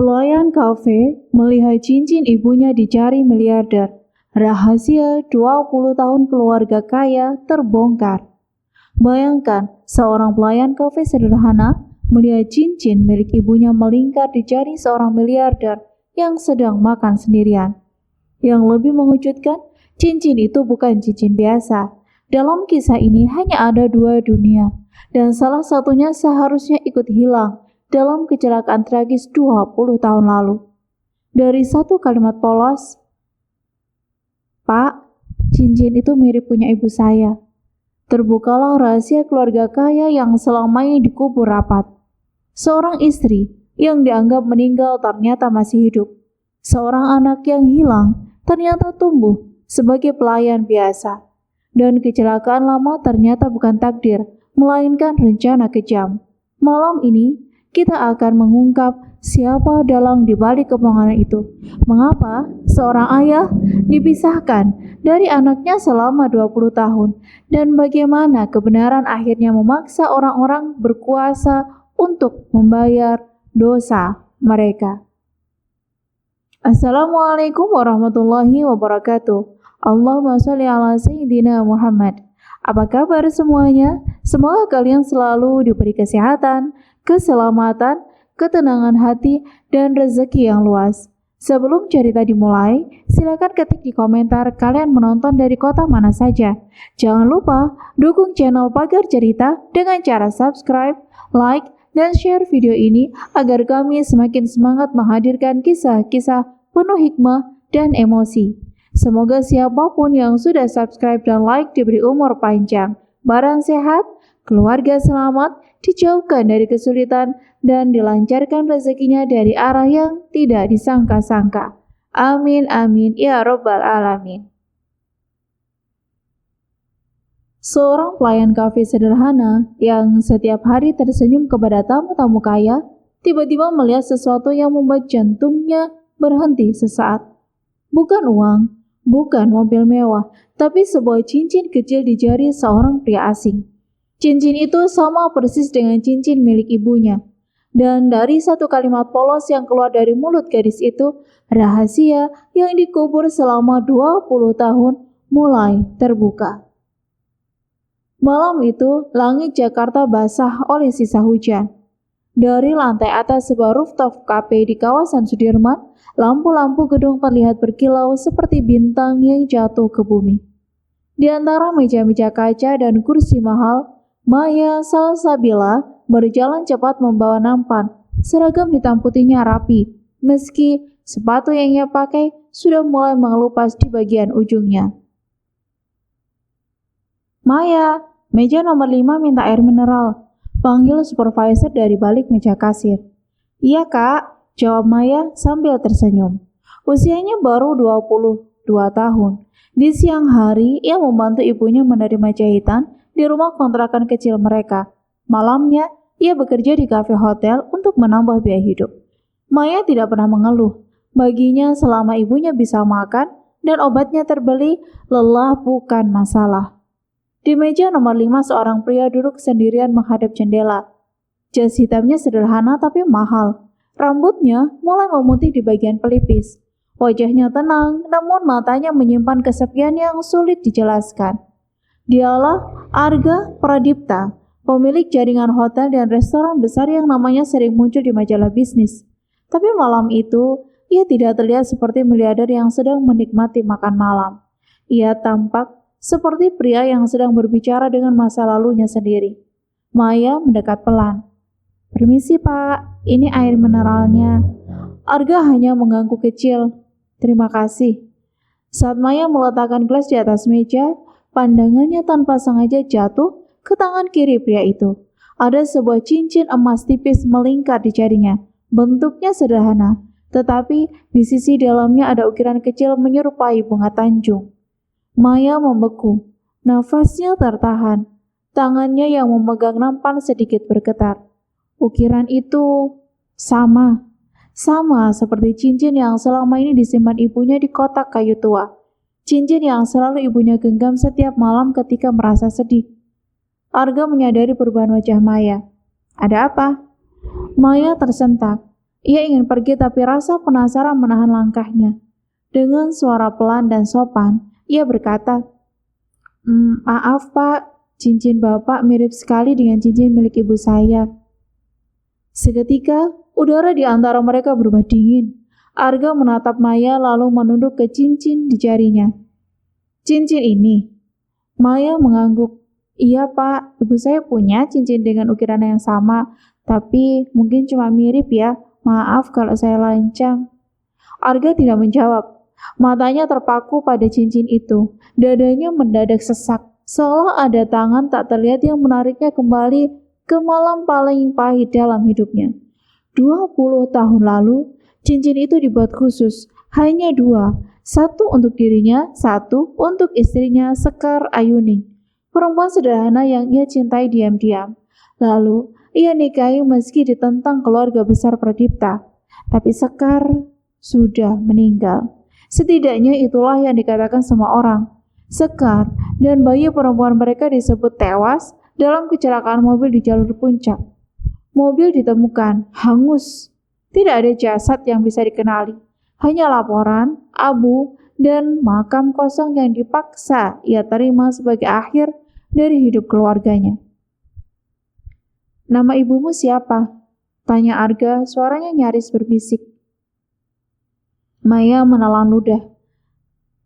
Pelayan kafe melihat cincin ibunya dicari miliarder. Rahasia 20 tahun keluarga kaya terbongkar. Bayangkan, seorang pelayan kafe sederhana melihat cincin milik ibunya melingkar di jari seorang miliarder yang sedang makan sendirian. Yang lebih mengejutkan, cincin itu bukan cincin biasa. Dalam kisah ini hanya ada dua dunia, dan salah satunya seharusnya ikut hilang dalam kecelakaan tragis 20 tahun lalu. Dari satu kalimat polos, "Pak, cincin itu mirip punya ibu saya." Terbukalah rahasia keluarga kaya yang selama ini dikubur rapat. Seorang istri yang dianggap meninggal ternyata masih hidup. Seorang anak yang hilang ternyata tumbuh sebagai pelayan biasa. Dan kecelakaan lama ternyata bukan takdir, melainkan rencana kejam. Malam ini, kita akan mengungkap siapa dalang di balik kebohongan itu. Mengapa seorang ayah dipisahkan dari anaknya selama 20 tahun, dan bagaimana kebenaran akhirnya memaksa orang-orang berkuasa untuk membayar dosa mereka. Assalamualaikum warahmatullahi wabarakatuh. Allahumma sholli ala Sayyidina Muhammad. Apa kabar semuanya? Semoga kalian selalu diberi kesehatan, keselamatan, ketenangan hati, dan rezeki yang luas. Sebelum cerita dimulai, silakan ketik di komentar kalian menonton dari kota mana saja. Jangan lupa dukung channel Pagar Cerita dengan cara subscribe, like, dan share video ini agar kami semakin semangat menghadirkan kisah-kisah penuh hikmah dan emosi. Semoga siapapun yang sudah subscribe dan like diberi umur panjang, barang sehat, keluarga selamat, dijauhkan dari kesulitan, dan dilancarkan rezekinya dari arah yang tidak disangka-sangka. Amin amin ya robbal alamin. Seorang pelayan kafe sederhana yang setiap hari tersenyum kepada tamu-tamu kaya, tiba-tiba melihat sesuatu yang membuat jantungnya berhenti sesaat. Bukan uang, bukan mobil mewah, tapi sebuah cincin kecil di jari seorang pria asing. Cincin itu sama persis dengan cincin milik ibunya. Dan dari satu kalimat polos yang keluar dari mulut gadis itu, rahasia yang dikubur selama 20 tahun mulai terbuka. Malam itu, langit Jakarta basah oleh sisa hujan. Dari lantai atas sebuah rooftop kafe di kawasan Sudirman, lampu-lampu gedung terlihat berkilau seperti bintang yang jatuh ke bumi. Di antara meja-meja kaca dan kursi mahal, Maya Salsabila berjalan cepat membawa nampan. Seragam hitam putihnya rapi, meski sepatu yang ia pakai sudah mulai mengelupas di bagian ujungnya. "Maya, meja nomor 5 minta air mineral," panggil supervisor dari balik meja kasir. "Iya kak," jawab Maya sambil tersenyum. Usianya baru 22 tahun. Di siang hari, ia membantu ibunya menerima jahitan di rumah kontrakan kecil mereka. Malamnya, ia bekerja di kafe hotel untuk menambah biaya hidup. Maya tidak pernah mengeluh. Baginya, selama ibunya bisa makan dan obatnya terbeli, lelah bukan masalah. Di meja nomor 5 seorang pria duduk sendirian menghadap jendela. Jas hitamnya sederhana tapi mahal. Rambutnya mulai memutih di bagian pelipis. Wajahnya tenang, namun matanya menyimpan kesepian yang sulit dijelaskan. Dialah Arga Pradipta, pemilik jaringan hotel dan restoran besar yang namanya sering muncul di majalah bisnis. Tapi malam itu, ia tidak terlihat seperti miliarder yang sedang menikmati makan malam. Ia tampak seperti pria yang sedang berbicara dengan masa lalunya sendiri. Maya mendekat pelan. "Permisi pak, ini air mineralnya." Arga hanya mengangguk kecil. "Terima kasih." Saat Maya meletakkan gelas di atas meja, pandangannya tanpa sengaja jatuh ke tangan kiri pria itu. Ada sebuah cincin emas tipis melingkar di jarinya. Bentuknya sederhana, tetapi di sisi dalamnya ada ukiran kecil menyerupai bunga tanjung. Maya membeku, nafasnya tertahan. Tangannya yang memegang nampan sedikit bergetar. Ukiran itu sama seperti cincin yang selama ini disimpan ibunya di kotak kayu tua. Cincin yang selalu ibunya genggam setiap malam ketika merasa sedih. Arga menyadari perubahan wajah Maya. "Ada apa?" Maya tersentak. Ia ingin pergi tapi rasa penasaran menahan langkahnya. Dengan suara pelan dan sopan, ia berkata, Maaf Pak, cincin Bapak mirip sekali dengan cincin milik ibu saya." Seketika, udara di antara mereka berubah dingin. Arga menatap Maya lalu menunduk ke cincin di jarinya. "Cincin ini?" Maya mengangguk. "Iya Pak, ibu saya punya cincin dengan ukiran yang sama, tapi mungkin cuma mirip ya. Maaf kalau saya lancang." Arga tidak menjawab. Matanya terpaku pada cincin itu. Dadanya mendadak sesak, seolah ada tangan tak terlihat yang menariknya kembali ke malam paling pahit dalam hidupnya. 20 tahun lalu, cincin itu dibuat khusus, hanya dua. Satu untuk dirinya, satu untuk istrinya, Sekar Ayuning, perempuan sederhana yang ia cintai diam-diam. Lalu, ia nikahi meski ditentang keluarga besar Pradipta. Tapi Sekar sudah meninggal. Setidaknya itulah yang dikatakan semua orang. Sekar dan bayi perempuan mereka disebut tewas dalam kecelakaan mobil di jalur puncak. Mobil ditemukan hangus. Tidak ada jasad yang bisa dikenali. Hanya laporan, abu, dan makam kosong yang dipaksa ia terima sebagai akhir dari hidup keluarganya. "Nama ibumu siapa?" tanya Arga, suaranya nyaris berbisik. Maya menelan ludah.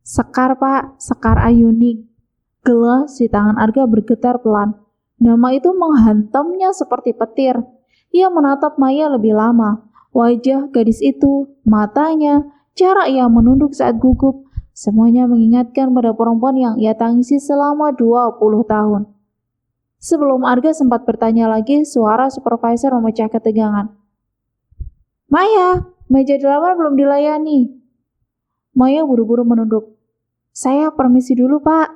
"Sekar Pak, Sekar Ayuning." Gelas di tangan Arga bergetar pelan. Nama itu menghantamnya seperti petir. Ia menatap Maya lebih lama. Wajah gadis itu, matanya, cara ia menunduk saat gugup, semuanya mengingatkan pada perempuan yang ia tangisi selama 20 tahun. Sebelum Arga sempat bertanya lagi, suara supervisor memecah ketegangan. "Maya, meja 8 belum dilayani." Maya buru-buru menunduk. "Saya permisi dulu, Pak."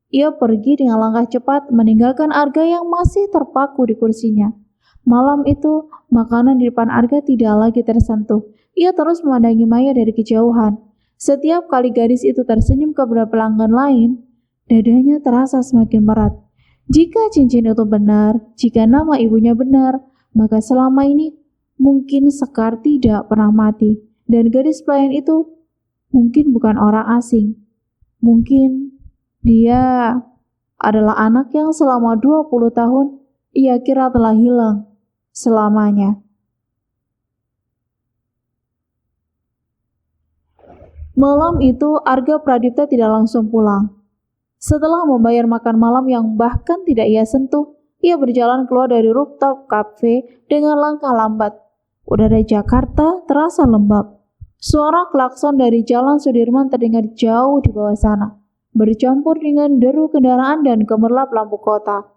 Ia pergi dengan langkah cepat, meninggalkan Arga yang masih terpaku di kursinya. Malam itu, makanan di depan Arga tidak lagi tersentuh. Ia terus memandangi Maya dari kejauhan. Setiap kali gadis itu tersenyum kepada pelanggan lain, dadanya terasa semakin berat. Jika cincin itu benar, jika nama ibunya benar, maka selama ini mungkin Sekar tidak pernah mati. Dan gadis pelayan itu mungkin bukan orang asing. Mungkin dia adalah anak yang selama 20 tahun ia kira telah hilang selamanya. Malam itu, Arga Pradipta tidak langsung pulang. Setelah membayar makan malam yang bahkan tidak ia sentuh, ia berjalan keluar dari rooftop cafe dengan langkah lambat. Udara Jakarta terasa lembab. Suara klakson dari Jalan Sudirman terdengar jauh di bawah sana, bercampur dengan deru kendaraan dan gemerlap lampu kota.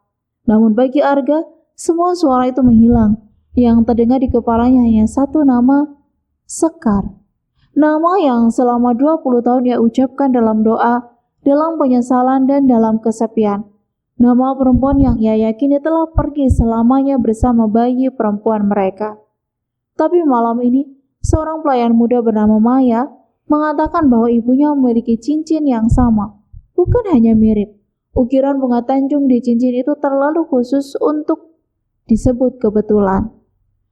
Namun bagi Arga, semua suara itu menghilang. Yang terdengar di kepalanya hanya satu nama, Sekar. Nama yang selama 20 tahun ia ucapkan dalam doa, dalam penyesalan dan dalam kesepian. Nama perempuan yang ia yakini telah pergi selamanya bersama bayi perempuan mereka. Tapi malam ini, seorang pelayan muda bernama Maya mengatakan bahwa ibunya memiliki cincin yang sama. Bukan hanya mirip, ukiran bunga Tanjung di cincin itu terlalu khusus untuk disebut kebetulan.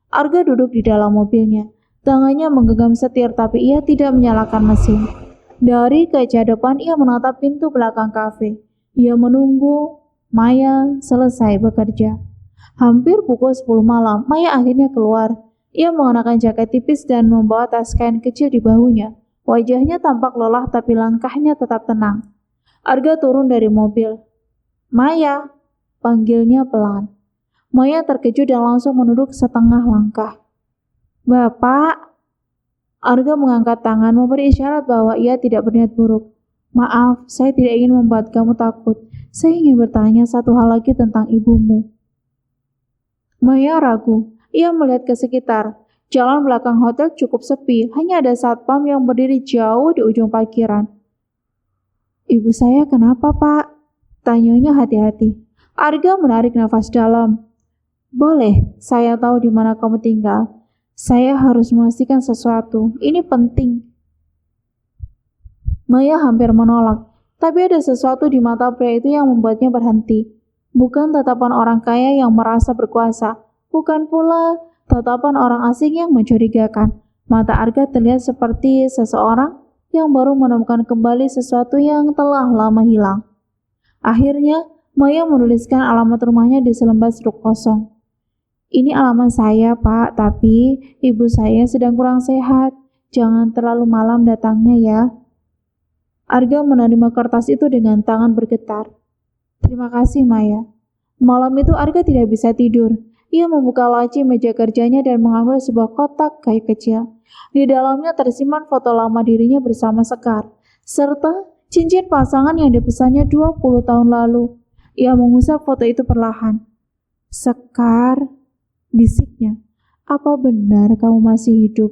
Arga duduk di dalam mobilnya. Tangannya menggenggam setir tapi ia tidak menyalakan mesin. Dari kaca depan ia menatap pintu belakang kafe. Ia menunggu Maya selesai bekerja. Hampir pukul 10 malam, Maya akhirnya keluar. Ia mengenakan jaket tipis dan membawa tas kain kecil di bahunya. Wajahnya tampak lelah tapi langkahnya tetap tenang. Arga turun dari mobil. "Maya," panggilnya pelan. Maya terkejut dan langsung menunduk setengah langkah. "Bapak." Arga mengangkat tangan memberi isyarat bahwa ia tidak berniat buruk. "Maaf, saya tidak ingin membuat kamu takut. Saya ingin bertanya satu hal lagi tentang ibumu." Maya ragu. Ia melihat ke sekitar. Jalan belakang hotel cukup sepi, hanya ada satpam yang berdiri jauh di ujung parkiran. "Ibu saya kenapa, Pak?" tanyanya hati-hati. Arga menarik nafas dalam. "Boleh, saya tahu di mana kamu tinggal. Saya harus memastikan sesuatu. Ini penting." Maya hampir menolak, tapi ada sesuatu di mata pria itu yang membuatnya berhenti. Bukan tatapan orang kaya yang merasa berkuasa, bukan pula tatapan orang asing yang mencurigakan. Mata Arga terlihat seperti seseorang yang baru menemukan kembali sesuatu yang telah lama hilang. Akhirnya, Maya menuliskan alamat rumahnya di selembar struk kosong. Ini alamat saya, Pak, tapi ibu saya sedang kurang sehat. Jangan terlalu malam datangnya ya. Arga menerima kertas itu dengan tangan bergetar. Terima kasih, Maya. Malam itu Arga tidak bisa tidur. Ia membuka laci meja kerjanya dan mengambil sebuah kotak kayu kecil. Di dalamnya tersimpan foto lama dirinya bersama Sekar, serta cincin pasangan yang dipesannya 20 tahun lalu. Ia mengusap foto itu perlahan. Sekar, bisiknya, apa benar kamu masih hidup?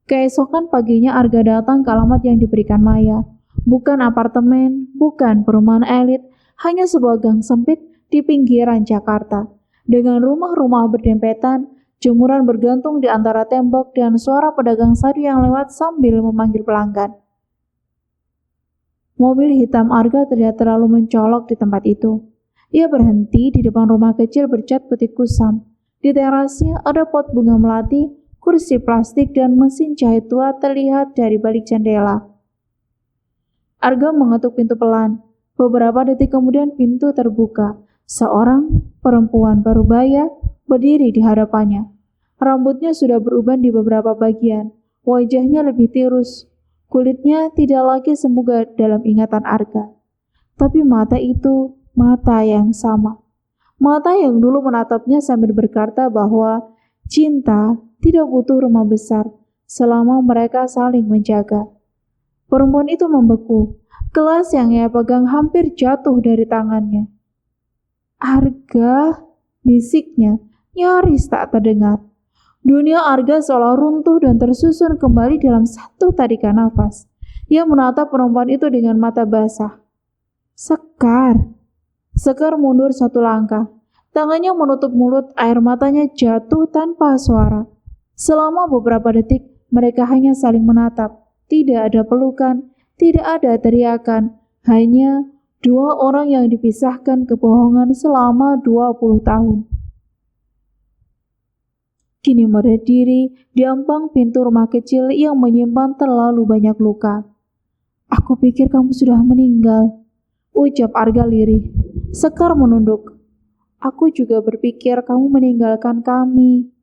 Keesokan paginya Arga datang ke alamat yang diberikan Maya. Bukan apartemen, bukan perumahan elit, hanya sebuah gang sempit di pinggiran Jakarta. Dengan rumah-rumah berdempetan, jemuran bergantung di antara tembok dan suara pedagang sari yang lewat sambil memanggil pelanggan. Mobil hitam Arga terlihat terlalu mencolok di tempat itu. Ia berhenti di depan rumah kecil bercat putih kusam. Di terasnya ada pot bunga melati, kursi plastik, dan mesin jahit tua terlihat dari balik jendela. Arga mengetuk pintu pelan. Beberapa detik kemudian pintu terbuka. Seorang perempuan parubaya berdiri di hadapannya. Rambutnya sudah beruban di beberapa bagian. Wajahnya lebih tirus. Kulitnya tidak lagi semuga dalam ingatan Arga. Tapi mata itu mata yang sama. Mata yang dulu menatapnya sambil berkata bahwa cinta tidak butuh rumah besar selama mereka saling menjaga. Perempuan itu membeku. Gelas yang ia pegang hampir jatuh dari tangannya. Arga, bisiknya, nyaris tak terdengar. Dunia Arga seolah runtuh dan tersusun kembali dalam satu tarikan nafas. Ia menatap perempuan itu dengan mata basah. Sekar. Sekar mundur satu langkah. Tangannya menutup mulut, air matanya jatuh tanpa suara. Selama beberapa detik, mereka hanya saling menatap. Tidak ada pelukan, tidak ada teriakan, hanya dua orang yang dipisahkan kebohongan selama 20 tahun. Kini berdiri di ambang pintu rumah kecil yang menyimpan terlalu banyak luka. Aku pikir kamu sudah meninggal, ucap Arga lirih. Sekar menunduk. Aku juga berpikir kamu meninggalkan kami.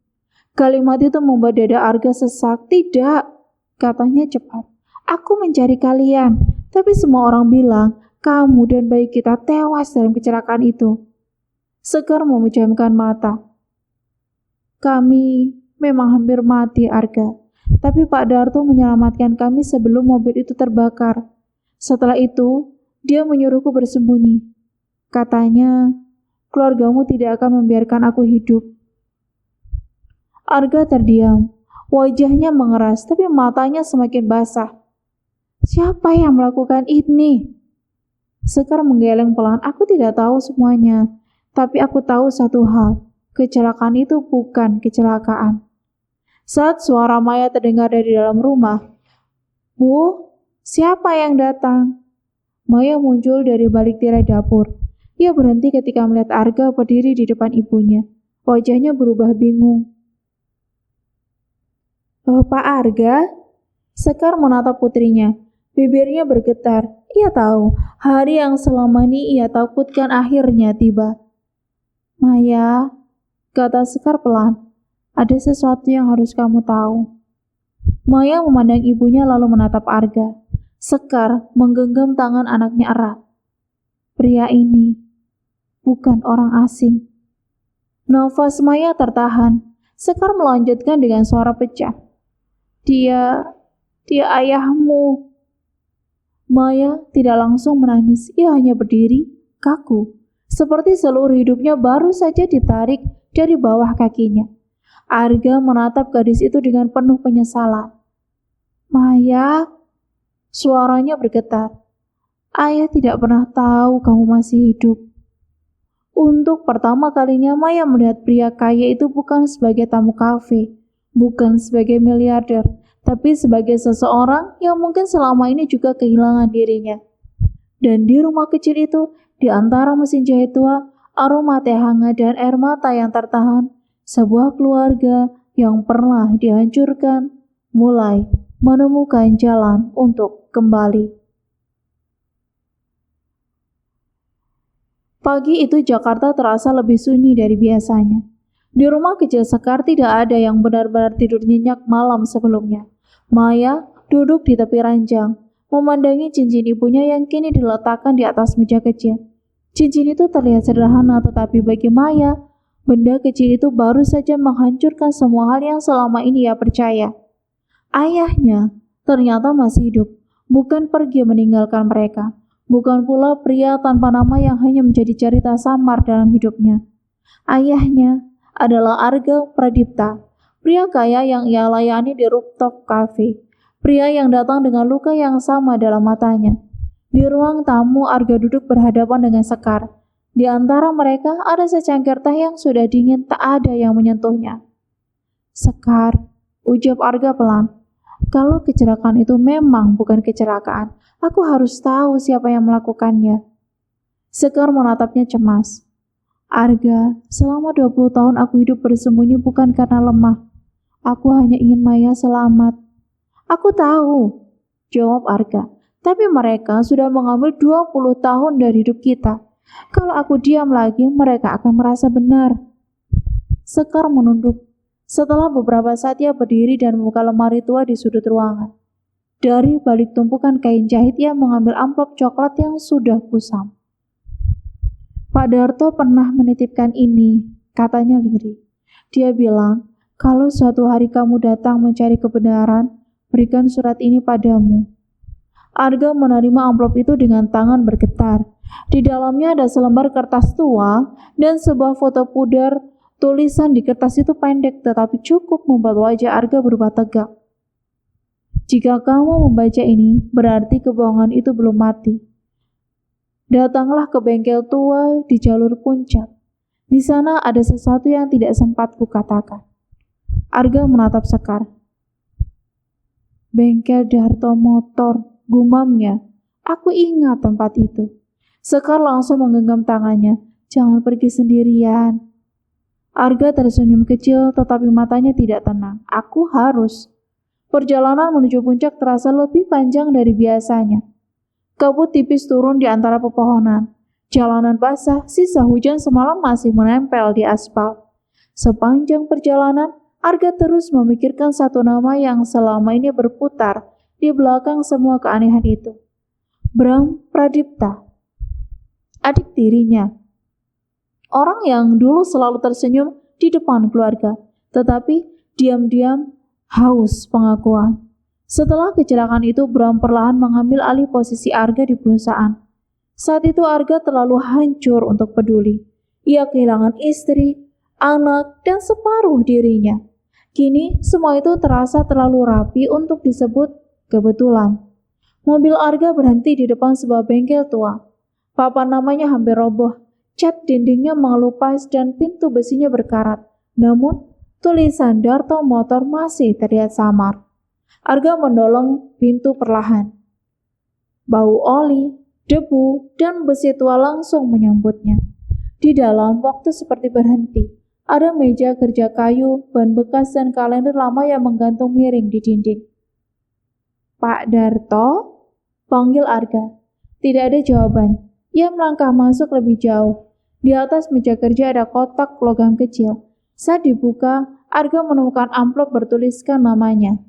Kalimat itu membuat dada Arga sesak. Tidak, katanya cepat. Aku mencari kalian, tapi semua orang bilang kamu dan bayi kita tewas dalam kecelakaan itu. Sekar memejamkan mata. Kami memang hampir mati, Arga. Tapi Pak Darto menyelamatkan kami sebelum mobil itu terbakar. Setelah itu, dia menyuruhku bersembunyi. Katanya, keluargamu tidak akan membiarkan aku hidup. Arga terdiam. Wajahnya mengeras, tapi matanya semakin basah. Siapa yang melakukan ini? Sekar menggeleng pelan. Aku tidak tahu semuanya, tapi aku tahu satu hal. Kecelakaan itu bukan kecelakaan. Saat suara Maya terdengar dari dalam rumah, Bu, siapa yang datang? Maya muncul dari balik tirai dapur. Ia berhenti ketika melihat Arga berdiri di depan ibunya. Wajahnya berubah bingung. Pak Arga? Sekar menatap putrinya. Bibirnya bergetar. Ia tahu, hari yang selama ini ia takutkan akhirnya tiba. Maya, kata Sekar pelan, ada sesuatu yang harus kamu tahu. Maya memandang ibunya lalu menatap Arga. Sekar menggenggam tangan anaknya erat. Pria ini bukan orang asing. Nafas Maya tertahan. Sekar melanjutkan dengan suara pecah. Dia ayahmu. Maya tidak langsung menangis, ia hanya berdiri, kaku. Seperti seluruh hidupnya baru saja ditarik dari bawah kakinya. Arga menatap gadis itu dengan penuh penyesalan. Maya, suaranya bergetar. Ayah tidak pernah tahu kamu masih hidup. Untuk pertama kalinya Maya melihat pria kaya itu bukan sebagai tamu kafe, bukan sebagai miliarder, tapi sebagai seseorang yang mungkin selama ini juga kehilangan dirinya. Dan di rumah kecil itu, di antara mesin jahit tua, aroma teh hangat dan air mata yang tertahan, Sebuah keluarga yang pernah dihancurkan mulai menemukan jalan untuk kembali. Pagi itu Jakarta terasa lebih sunyi dari biasanya. Di rumah kecil Sekar tidak ada yang benar-benar tidur nyenyak malam sebelumnya. Maya duduk di tepi ranjang, memandangi cincin ibunya yang kini diletakkan di atas meja kecil. Cincin itu terlihat sederhana, tetapi bagi Maya, benda kecil itu baru saja menghancurkan semua hal yang selama ini ia percaya. Ayahnya ternyata masih hidup, bukan pergi meninggalkan mereka. Bukan pula pria tanpa nama yang hanya menjadi cerita samar dalam hidupnya. Ayahnya adalah Arga Pradipta, pria kaya yang ia layani di rooftop cafe. Pria yang datang dengan luka yang sama dalam matanya. Di ruang tamu, Arga duduk berhadapan dengan Sekar. Di antara mereka ada secangkir teh yang sudah dingin, tak ada yang menyentuhnya. Sekar, ucap Arga pelan. Kalau kecelakaan itu memang bukan kecelakaan, aku harus tahu siapa yang melakukannya. Sekar menatapnya cemas. Arga, selama 20 tahun aku hidup bersembunyi bukan karena lemah. Aku hanya ingin Maya selamat. Aku tahu, jawab Arga. Tapi mereka sudah mengambil 20 tahun dari hidup kita. Kalau aku diam lagi, mereka akan merasa benar. Sekar menunduk. Setelah beberapa saat ia berdiri dan membuka lemari tua di sudut ruangan. Dari balik tumpukan kain jahit ia mengambil amplop coklat yang sudah kusam. Pak Darto pernah menitipkan ini, katanya lirih. Dia bilang, kalau suatu hari kamu datang mencari kebenaran, berikan surat ini padamu. Arga menerima amplop itu dengan tangan bergetar. Di dalamnya ada selembar kertas tua dan sebuah foto pudar. Tulisan di kertas itu pendek tetapi cukup membuat wajah Arga berubah tegak. Jika kamu membaca ini, berarti kebohongan itu belum mati. Datanglah ke bengkel tua di jalur puncak. Di sana ada sesuatu yang tidak sempat kukatakan. Arga menatap Sekar. Bengkel Darto Motor, gumamnya. Aku ingat tempat itu. Sekar langsung menggenggam tangannya. Jangan pergi sendirian. Arga tersenyum kecil tetapi matanya tidak tenang. Aku harus. Perjalanan menuju puncak terasa lebih panjang dari biasanya. Kabut tipis turun di antara pepohonan. Jalanan basah, sisa hujan semalam masih menempel di aspal. Sepanjang perjalanan, Arga terus memikirkan satu nama yang selama ini berputar di belakang semua keanehan itu. Bram Pradipta. Adik tirinya. Orang yang dulu selalu tersenyum di depan keluarga, tetapi diam-diam haus pengakuan. Setelah kecelakaan itu, Bram perlahan mengambil alih posisi Arga di perusahaan. Saat itu Arga terlalu hancur untuk peduli. Ia kehilangan istri, anak, dan separuh dirinya. Kini semua itu terasa terlalu rapi untuk disebut kebetulan. Mobil Arga berhenti di depan sebuah bengkel tua. Papan namanya hampir roboh. Cat dindingnya mengelupas dan pintu besinya berkarat. Namun, tulisan Darto Motor masih terlihat samar. Arga mendolong pintu perlahan. Bau oli, debu, dan besi tua langsung menyambutnya. Di dalam, waktu seperti berhenti. Ada meja kerja kayu, ban bekas, dan kalender lama yang menggantung miring di dinding. Pak Darto? Panggil Arga. Tidak ada jawaban. Ia melangkah masuk lebih jauh. Di atas meja kerja ada kotak logam kecil. Saat dibuka, Arga menemukan amplop bertuliskan namanya.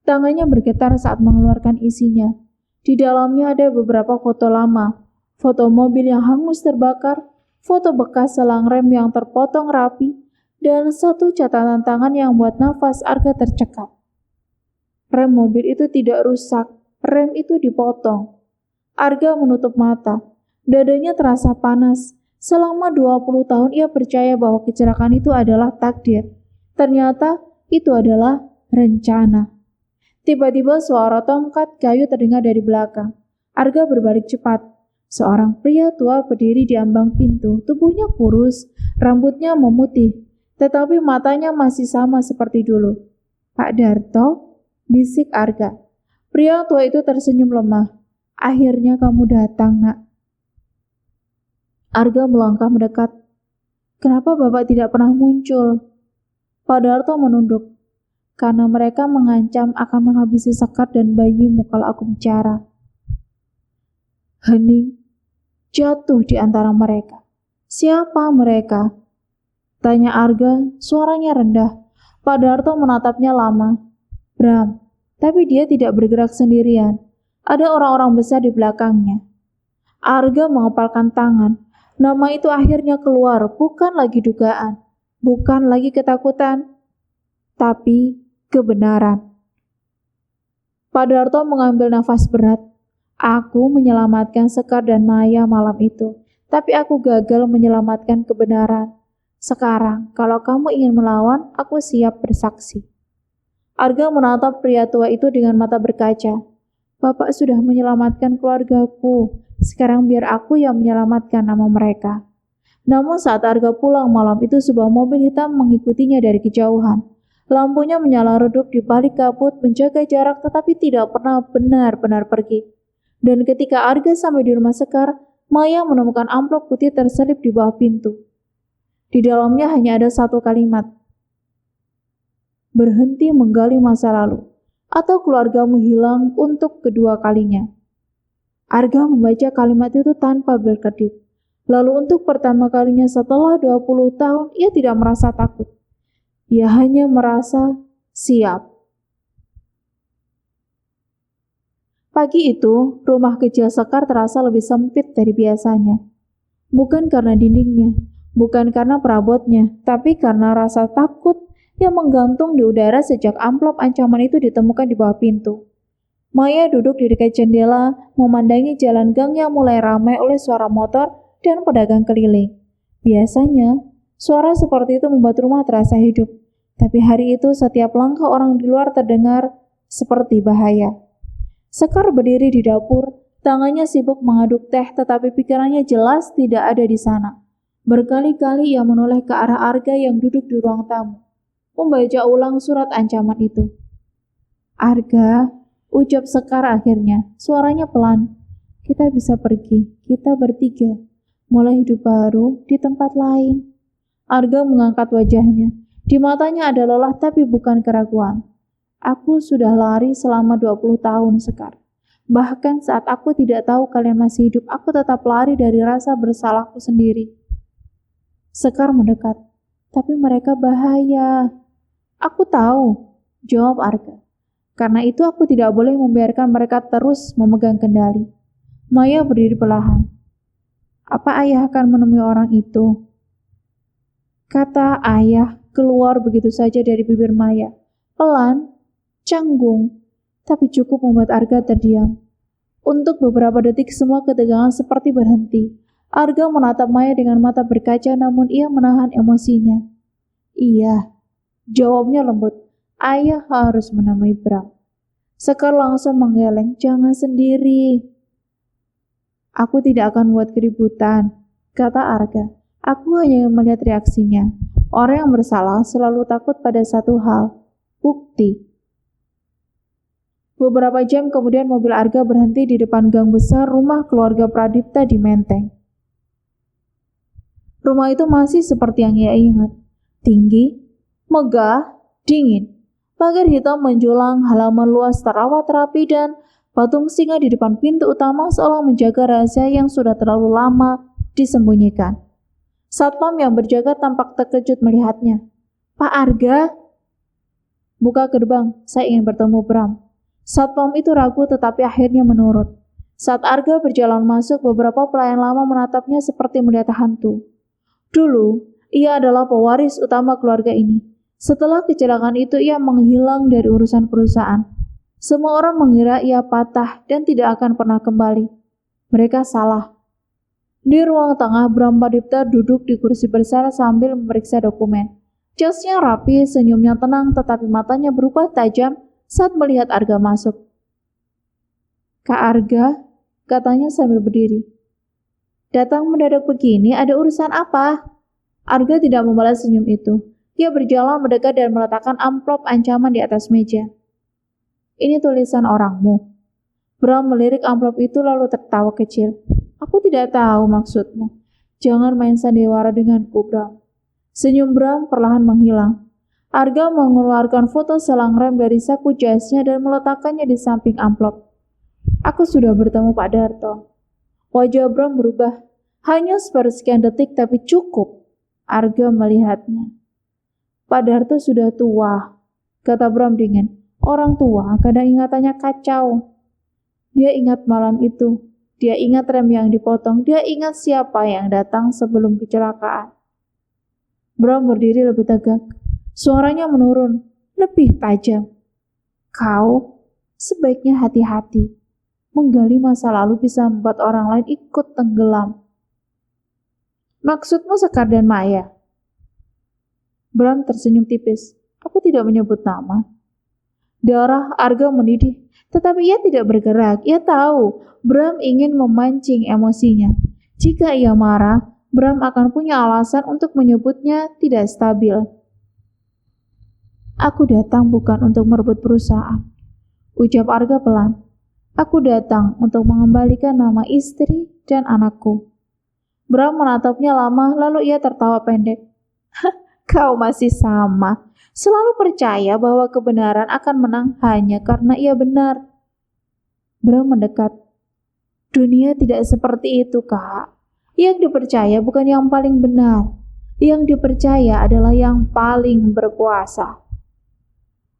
Tangannya bergetar saat mengeluarkan isinya. Di dalamnya ada beberapa foto lama, foto mobil yang hangus terbakar, foto bekas selang rem yang terpotong rapi, dan satu catatan tangan yang membuat nafas Arga tercekat. Rem mobil itu tidak rusak, rem itu dipotong. Arga menutup mata. Dadanya terasa panas. Selama 20 tahun ia percaya bahwa kecelakaan itu adalah takdir. Ternyata itu adalah rencana. Tiba-tiba suara tongkat kayu terdengar dari belakang. Arga berbalik cepat. Seorang pria tua berdiri di ambang pintu. Tubuhnya kurus, rambutnya memutih, tetapi matanya masih sama seperti dulu. Pak Darto, bisik Arga. Pria tua itu tersenyum lemah. Akhirnya kamu datang, nak. Arga melangkah mendekat. Kenapa Bapak tidak pernah muncul? Pak Darto menunduk. Karena mereka mengancam akan menghabisi Sekar dan bayimu kalau aku bicara. Hening jatuh di antara mereka. Siapa mereka? Tanya Arga, suaranya rendah. Pak Darto menatapnya lama. Bram, tapi dia tidak bergerak sendirian. Ada orang-orang besar di belakangnya. Arga mengepalkan tangan. Nama itu akhirnya keluar, bukan lagi dugaan, bukan lagi ketakutan, tapi kebenaran. Pak Darto mengambil nafas berat. Aku menyelamatkan Sekar dan Maya malam itu, tapi aku gagal menyelamatkan kebenaran. Sekarang, kalau kamu ingin melawan, aku siap bersaksi. Arga menatap pria tua itu dengan mata berkaca. Bapak sudah menyelamatkan keluargaku. Sekarang biar aku yang menyelamatkan nama mereka. Namun saat Arga pulang malam itu, sebuah mobil hitam mengikutinya dari kejauhan. Lampunya menyala redup di balik kabut, menjaga jarak tetapi tidak pernah benar-benar pergi. Dan ketika Arga sampai di rumah Sekar, Maya menemukan amplop putih terselip di bawah pintu. Di dalamnya hanya ada satu kalimat. Berhenti menggali masa lalu, atau keluargamu hilang untuk kedua kalinya. Arga membaca kalimat itu tanpa berkedip. Lalu untuk pertama kalinya setelah 20 tahun, ia tidak merasa takut. Ia hanya merasa siap. Pagi itu, rumah kecil Sekar terasa lebih sempit dari biasanya. Bukan karena dindingnya, bukan karena perabotnya, tapi karena rasa takut yang menggantung di udara sejak amplop ancaman itu ditemukan di bawah pintu. Maya duduk di dekat jendela, memandangi jalan gang yang mulai ramai oleh suara motor dan pedagang keliling. Biasanya, suara seperti itu membuat rumah terasa hidup, tapi hari itu setiap langkah orang di luar terdengar seperti bahaya. Sekar berdiri di dapur, tangannya sibuk mengaduk teh, tetapi pikirannya jelas tidak ada di sana. Berkali-kali ia menoleh ke arah Arga yang duduk di ruang tamu, membaca ulang surat ancaman itu. Arga, ucap Sekar akhirnya, suaranya pelan. Kita bisa pergi, kita bertiga, mulai hidup baru di tempat lain. Arga mengangkat wajahnya, di matanya ada lelah tapi bukan keraguan. Aku sudah lari selama 20 tahun, Sekar. Bahkan saat aku tidak tahu kalian masih hidup, aku tetap lari dari rasa bersalahku sendiri. Sekar mendekat, tapi mereka bahaya. Aku tahu, jawab Arga. Karena itu aku tidak boleh membiarkan mereka terus memegang kendali. Maya berdiri perlahan. Apa ayah akan menemui orang itu? Kata ayah keluar begitu saja dari bibir Maya. Pelan, canggung, tapi cukup membuat Arga terdiam. Untuk beberapa detik semua ketegangan seperti berhenti. Arga menatap Maya dengan mata berkaca, namun ia menahan emosinya. Iya, jawabnya lembut. Ayah harus menemui Bram. Sekar langsung menggeleng, jangan sendiri. Aku tidak akan buat keributan, kata Arga. Aku hanya melihat reaksinya. Orang yang bersalah selalu takut pada satu hal, bukti. Beberapa jam kemudian mobil Arga berhenti di depan gang besar rumah keluarga Pradipta di Menteng. Rumah itu masih seperti yang ia ingat. Tinggi, megah, dingin. Pagar hitam menjulang, halaman luas terawat rapi dan patung singa di depan pintu utama seolah menjaga rahasia yang sudah terlalu lama disembunyikan. Satpam yang berjaga tampak terkejut melihatnya. Pak Arga? Buka gerbang, saya ingin bertemu Bram. Satpam itu ragu tetapi akhirnya menurut. Saat Arga berjalan masuk, beberapa pelayan lama menatapnya seperti melihat hantu. Dulu, ia adalah pewaris utama keluarga ini. Setelah kecelakaan itu, ia menghilang dari urusan perusahaan. Semua orang mengira ia patah dan tidak akan pernah kembali. Mereka salah. Di ruang tengah, Bram Pradipta duduk di kursi besar sambil memeriksa dokumen. Jasnya rapi, senyumnya tenang, tetapi matanya berubah tajam saat melihat Arga masuk. Kak Arga, katanya sambil berdiri. Datang mendadak begini, ada urusan apa? Arga tidak membalas senyum itu. Ia berjalan mendekat dan meletakkan amplop ancaman di atas meja. Ini tulisan orangmu. Bram melirik amplop itu lalu tertawa kecil. Aku tidak tahu maksudmu. Jangan main sandiwara denganku, Bram. Senyum Bram perlahan menghilang. Arga mengeluarkan foto selang rem dari saku jasnya dan meletakkannya di samping amplop. Aku sudah bertemu Pak Darto. Wajah Bram berubah. Hanya sepersekian detik tapi cukup. Arga melihatnya. Pak Darto sudah tua, kata Bram dingin. Orang tua kadang ingatannya kacau. Dia ingat malam itu. Dia ingat rem yang dipotong. Dia ingat siapa yang datang sebelum kecelakaan. Bram berdiri lebih tegak. Suaranya menurun, lebih tajam. Kau sebaiknya hati-hati. Menggali masa lalu bisa membuat orang lain ikut tenggelam. Maksudmu Sekar dan Maya? Bram tersenyum tipis. Aku tidak menyebut nama. Darah Arga mendidih, tetapi ia tidak bergerak. Ia tahu Bram ingin memancing emosinya. Jika ia marah, Bram akan punya alasan untuk menyebutnya tidak stabil. Aku datang bukan untuk merebut perusahaan, ucap Arga pelan. Aku datang untuk mengembalikan nama istri dan anakku. Bram menatapnya lama, lalu ia tertawa pendek. Kau masih sama, selalu percaya bahwa kebenaran akan menang hanya karena ia benar. Bram mendekat. Dunia tidak seperti itu, Kak. Yang dipercaya bukan yang paling benar. Yang dipercaya adalah yang paling berkuasa.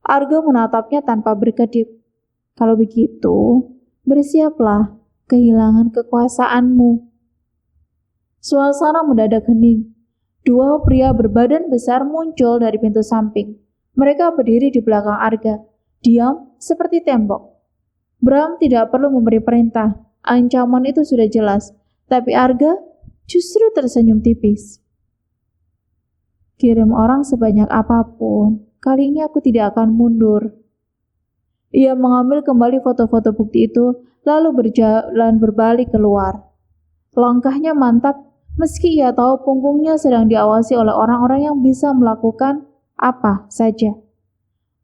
Arga menatapnya tanpa berkedip. Kalau begitu, bersiaplah kehilangan kekuasaanmu. Suasana mendadak hening. Dua pria berbadan besar muncul dari pintu samping. Mereka berdiri di belakang Arga, diam seperti tembok. Bram tidak perlu memberi perintah. Ancaman itu sudah jelas, tapi Arga justru tersenyum tipis. Kirim orang sebanyak apapun, kali ini aku tidak akan mundur. Ia mengambil kembali foto-foto bukti itu, lalu berjalan berbalik keluar. Langkahnya mantap, meski ia tahu punggungnya sedang diawasi oleh orang-orang yang bisa melakukan apa saja.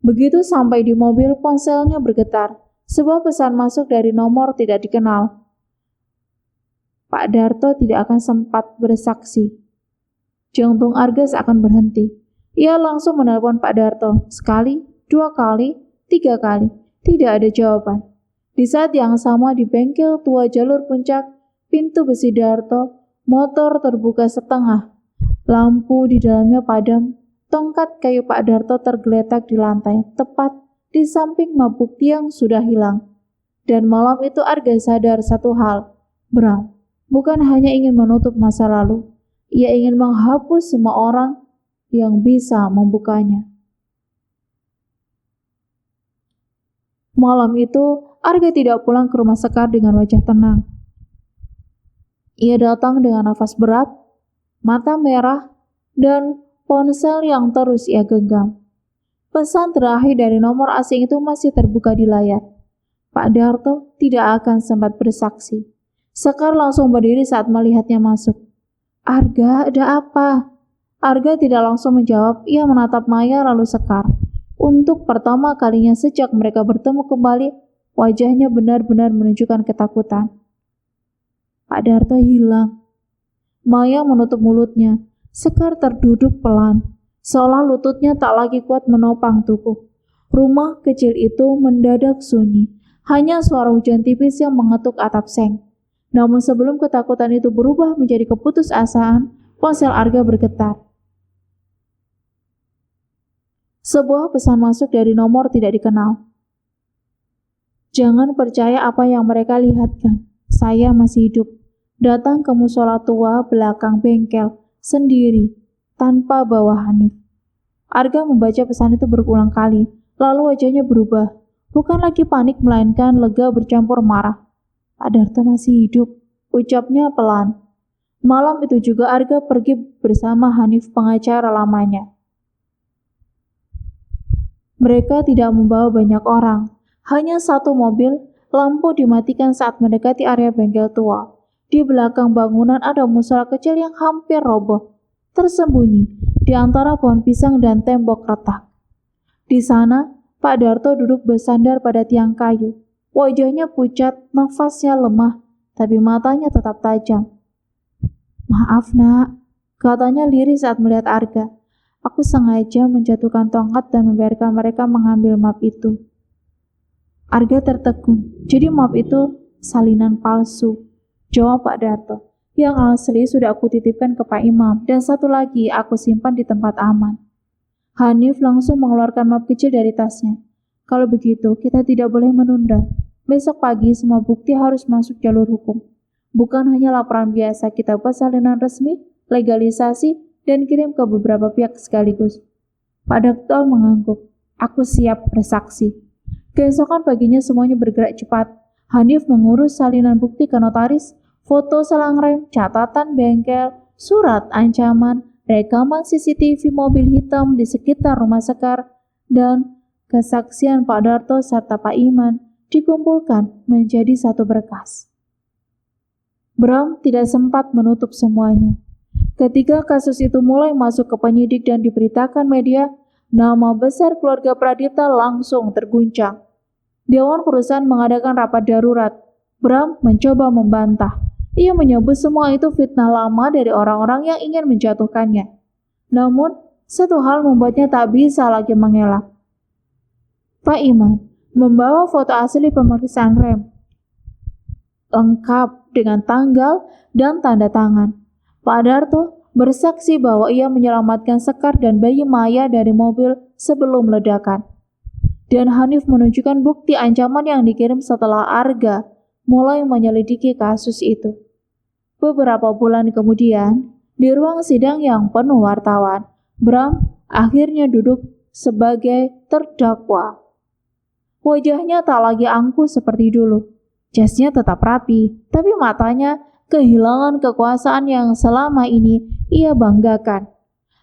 Begitu sampai di mobil, ponselnya bergetar. Sebuah pesan masuk dari nomor tidak dikenal. Pak Darto tidak akan sempat bersaksi. Jantung Arga akan berhenti. Ia langsung menelpon Pak Darto. Sekali, 2 kali, 3 kali. Tidak ada jawaban. Di saat yang sama di bengkel tua jalur puncak, pintu besi Darto, motor terbuka setengah. Lampu di dalamnya padam. Tongkat kayu Pak Darto tergeletak di lantai, tepat di samping mabuk yang sudah hilang. Dan malam itu Arga sadar satu hal. Bram bukan hanya ingin menutup masa lalu, ia ingin menghapus semua orang yang bisa membukanya. Malam itu, Arga tidak pulang ke rumah Sekar dengan wajah tenang. Ia datang dengan nafas berat, mata merah, dan ponsel yang terus ia genggam. Pesan terakhir dari nomor asing itu masih terbuka di layar. Pak Darto tidak akan sempat bersaksi. Sekar langsung berdiri saat melihatnya masuk. Arga, ada apa? Arga tidak langsung menjawab, ia menatap Maya lalu Sekar. Untuk pertama kalinya sejak mereka bertemu kembali, wajahnya benar-benar menunjukkan ketakutan. Pak Darto hilang. Maya menutup mulutnya. Sekar terduduk pelan, seolah lututnya tak lagi kuat menopang tubuh. Rumah kecil itu mendadak sunyi. Hanya suara hujan tipis yang mengetuk atap seng. Namun sebelum ketakutan itu berubah menjadi keputusasaan, ponsel Arga bergetar. Sebuah pesan masuk dari nomor tidak dikenal. Jangan percaya apa yang mereka lihatkan. Saya masih hidup. Datang ke musola tua belakang bengkel, sendiri, tanpa bawa Hanif. Arga membaca pesan itu berulang kali, lalu wajahnya berubah. Bukan lagi panik, melainkan lega bercampur marah. Pak Darto masih hidup, ucapnya pelan. Malam itu juga Arga pergi bersama Hanif, pengacara lamanya. Mereka tidak membawa banyak orang, hanya satu mobil. Lampu dimatikan saat mendekati area bengkel tua. Di belakang bangunan ada musola kecil yang hampir roboh, tersembunyi di antara pohon pisang dan tembok retak. Di sana, Pak Darto duduk bersandar pada tiang kayu. Wajahnya pucat, nafasnya lemah, tapi matanya tetap tajam. Maaf nak, Katanya lirih saat melihat Arga. Aku sengaja menjatuhkan tongkat dan membiarkan mereka mengambil map itu. Arga tertegun. Jadi map itu salinan palsu. Jawab Pak Darto. Yang asli sudah aku titipkan ke Pak Imam dan satu lagi aku simpan di tempat aman. Hanif langsung mengeluarkan map kecil dari tasnya. Kalau begitu, kita tidak boleh menunda. Besok pagi semua bukti harus masuk jalur hukum. Bukan hanya laporan biasa, kita buat salinan resmi, legalisasi, dan kirim ke beberapa pihak sekaligus. Pak Darto mengangguk. Aku siap bersaksi. Keesokan paginya semuanya bergerak cepat. Hanif mengurus salinan bukti ke notaris, foto selang rem, catatan bengkel, surat ancaman, rekaman CCTV mobil hitam di sekitar rumah Sekar, dan kesaksian Pak Darto serta Pak Iman dikumpulkan menjadi satu berkas. Bram tidak sempat menutup semuanya. Ketika kasus itu mulai masuk ke penyidik dan diberitakan media, nama besar keluarga Pradipta langsung terguncang. Dewan perusahaan mengadakan rapat darurat. Bram mencoba membantah. Ia menyebut semua itu fitnah lama dari orang-orang yang ingin menjatuhkannya. Namun, satu hal membuatnya tak bisa lagi mengelak. Pak Iman membawa foto asli pemeriksaan rem, lengkap dengan tanggal dan tanda tangan. Pak Darto bersaksi bahwa ia menyelamatkan Sekar dan bayi Maya dari mobil sebelum ledakan. Dan Hanif menunjukkan bukti ancaman yang dikirim setelah Arga mulai menyelidiki kasus itu. Beberapa bulan kemudian, di ruang sidang yang penuh wartawan, Bram akhirnya duduk sebagai terdakwa. Wajahnya tak lagi angkuh seperti dulu. Jasnya tetap rapi, tapi matanya kehilangan kekuasaan yang selama ini ia banggakan.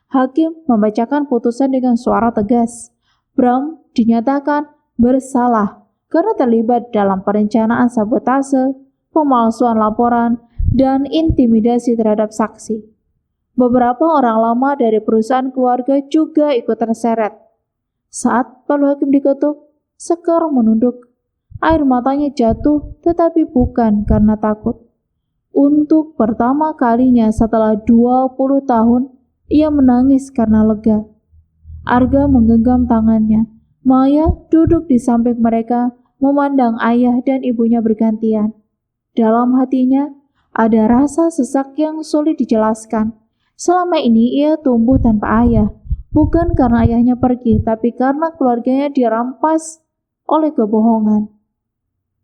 Hakim membacakan putusan dengan suara tegas. Bram dinyatakan bersalah karena terlibat dalam perencanaan sabotase, pemalsuan laporan, dan intimidasi terhadap saksi. Beberapa orang lama dari perusahaan keluarga juga ikut terseret. Saat palu hakim diketuk, Sekar menunduk. Air matanya jatuh, tetapi bukan karena takut. Untuk pertama kalinya setelah 20 tahun, ia menangis karena lega. Arga menggenggam tangannya. Maya duduk di samping mereka, memandang ayah dan ibunya bergantian. Dalam hatinya, ada rasa sesak yang sulit dijelaskan. Selama ini ia tumbuh tanpa ayah, bukan karena ayahnya pergi, tapi karena keluarganya dirampas oleh kebohongan.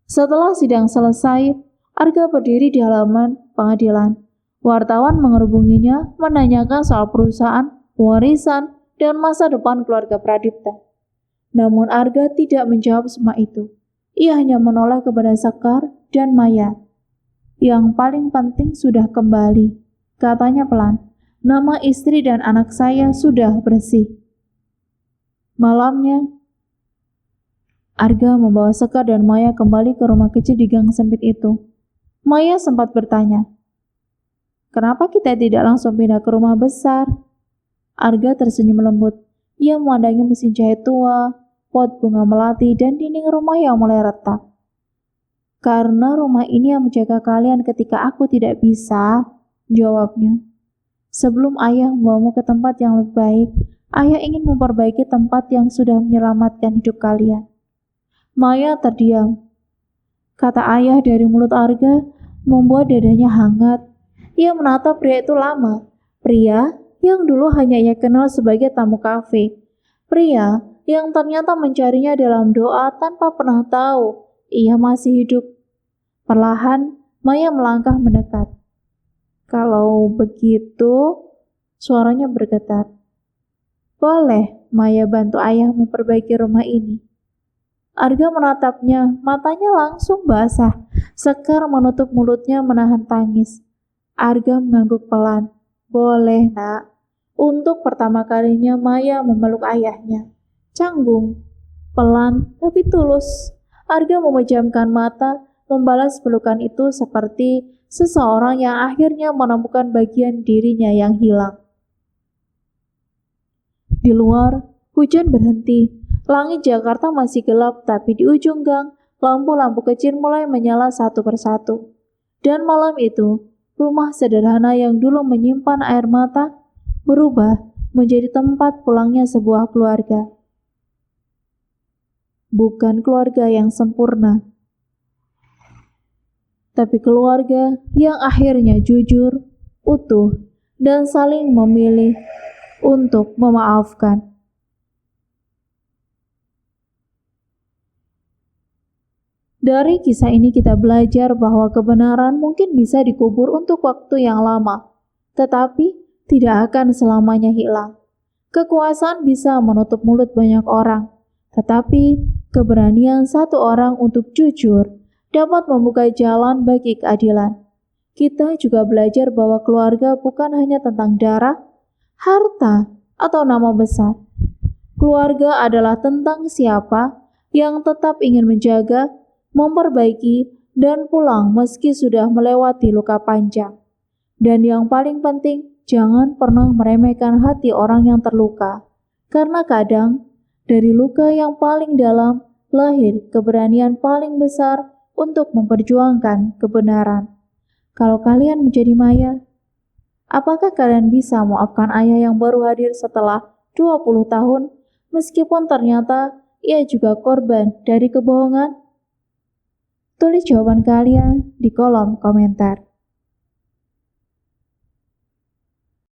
Setelah sidang selesai, Arga berdiri di halaman pengadilan. Wartawan mengerubunginya, menanyakan soal perusahaan, warisan, dan masa depan keluarga Pradipta. Namun Arga tidak menjawab semua itu. Ia hanya menoleh kepada Sekar dan Maya. Yang paling penting sudah kembali, katanya pelan. Nama istri dan anak saya sudah bersih. Malamnya, Arga membawa Sekar dan Maya kembali ke rumah kecil di gang sempit itu. Maya sempat bertanya, "Kenapa kita tidak langsung pindah ke rumah besar?" Arga tersenyum lembut. Ia memandangi mesin jahit tua, pot bunga melati, dan dinding rumah yang mulai retak. "Karena rumah ini yang menjaga kalian ketika aku tidak bisa," jawabnya. "Sebelum ayah membawamu ke tempat yang lebih baik, ayah ingin memperbaiki tempat yang sudah menyelamatkan hidup kalian." Maya terdiam. Kata ayah dari mulut Arga membuat dadanya hangat. Ia menatap pria itu lama. Pria yang dulu hanya ia kenal sebagai tamu kafe. Pria yang ternyata mencarinya dalam doa tanpa pernah tahu ia masih hidup. Perlahan, Maya melangkah mendekat. "Kalau begitu," suaranya bergetar. "Boleh Maya bantu ayah memperbaiki rumah ini?" Arga menatapnya, matanya langsung basah. Sekar menutup mulutnya menahan tangis. Arga mengangguk pelan. "Boleh, nak." Untuk pertama kalinya Maya memeluk ayahnya. Canggung, pelan tapi tulus. Arga memejamkan mata, membalas pelukan itu seperti seseorang yang akhirnya menemukan bagian dirinya yang hilang. Di luar, hujan berhenti. Langit Jakarta masih gelap, tapi di ujung gang, lampu-lampu kecil mulai menyala satu persatu. Dan malam itu, rumah sederhana yang dulu menyimpan air mata berubah menjadi tempat pulangnya sebuah keluarga. Bukan keluarga yang sempurna, tapi keluarga yang akhirnya jujur, utuh, dan saling memilih untuk memaafkan. Dari kisah ini kita belajar bahwa kebenaran mungkin bisa dikubur untuk waktu yang lama, tetapi tidak akan selamanya hilang. Kekuasaan bisa menutup mulut banyak orang, tetapi keberanian satu orang untuk jujur dapat membuka jalan bagi keadilan. Kita juga belajar bahwa keluarga bukan hanya tentang darah, harta, atau nama besar. Keluarga adalah tentang siapa yang tetap ingin menjaga, memperbaiki, dan pulang meski sudah melewati luka panjang. Dan yang paling penting, jangan pernah meremehkan hati orang yang terluka, karena kadang dari luka yang paling dalam lahir keberanian paling besar untuk memperjuangkan kebenaran. Kalau kalian menjadi Maya, apakah kalian bisa maafkan ayah yang baru hadir setelah 20 tahun, meskipun ternyata ia juga korban dari kebohongan? Tulis jawaban kalian di kolom komentar.